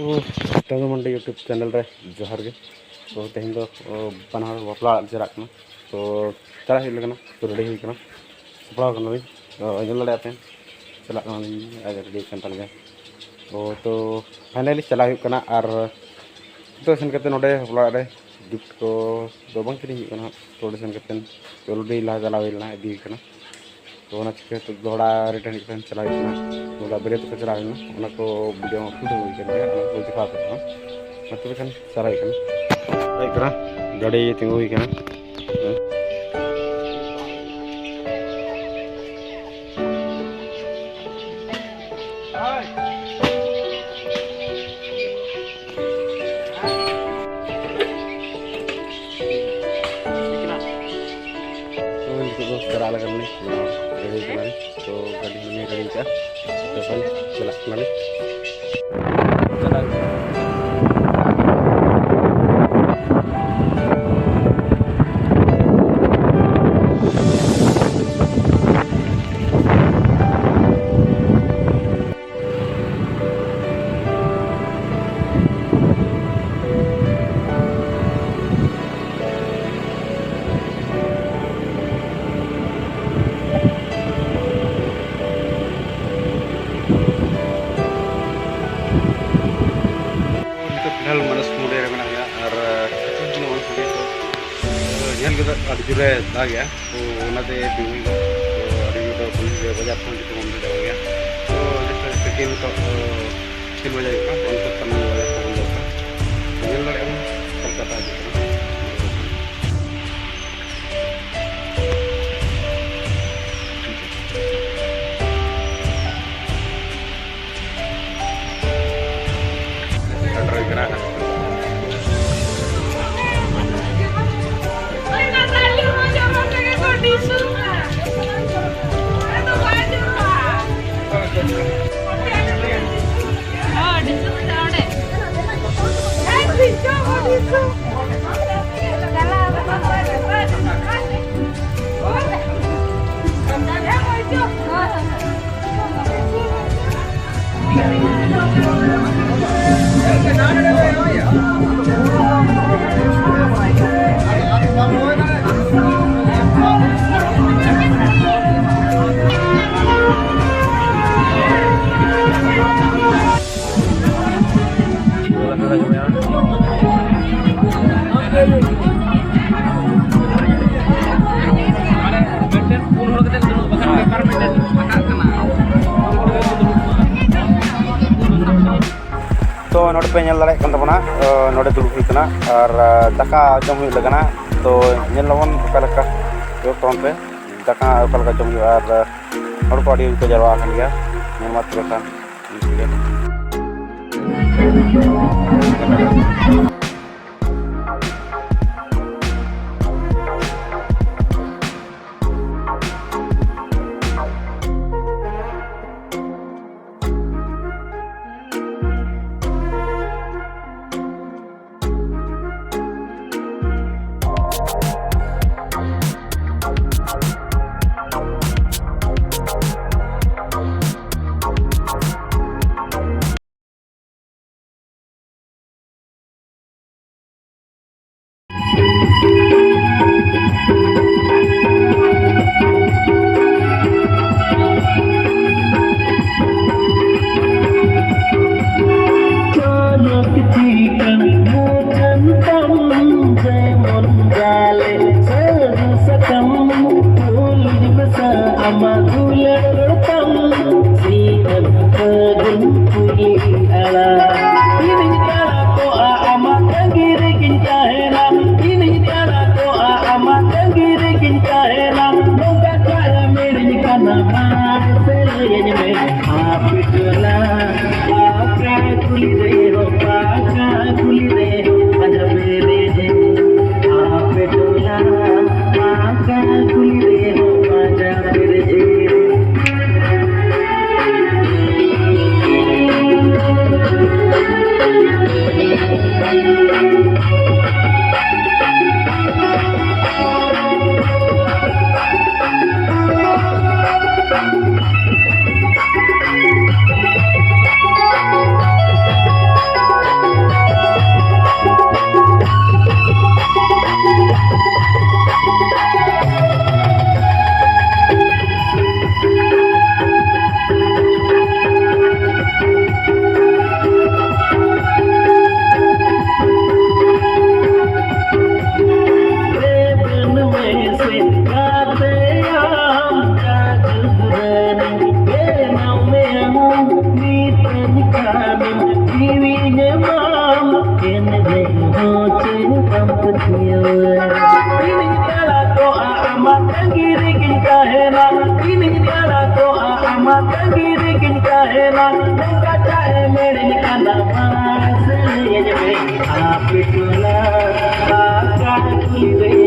तो तेंदु मंडी YouTube channel रे जोहार गे। तो तेहन दो बनार बापला चलाक ना तो चला लगना तो रेडी होना सपड़ा अंजल लड़े पे चलाक रेडी तलगे तो फाइनली चला और तो सेन करते नोडे बापला रे गिफ्ट को दो बंग किनी तो सेन करते ऑलरेडी ला चला इदी तो चिके तो दोड़ा रिटर्न चला दोड़ा बेरे तो चला को वीडियो फुल हो दिखा मतलब चला गाड़ी तिंगू चला लगन रेडी तो गाड़ी में रेडी का तो चला फिलहाल मनस मुड़े और झेल जोरे दागे तो पुलिस बाजार खन जो गया तो सेकेंड तो 6 बजे कोलकाता तो नोड़े पे नल दाड़े कान तबना नोड़े दुड़ुब हुई कना और दाका जम हुई लगना तो नल लबन ओकालका जो तोन पे दाका ओकालका जम हुई और नोड़ को आड़ी को जरवा kan गया नियमत रखन गिन कहना इन प्यारा तो आमा तंगीर गिन कहना नंगा चाहे मेरे निकाना मास ये जब आप सुना आका कुली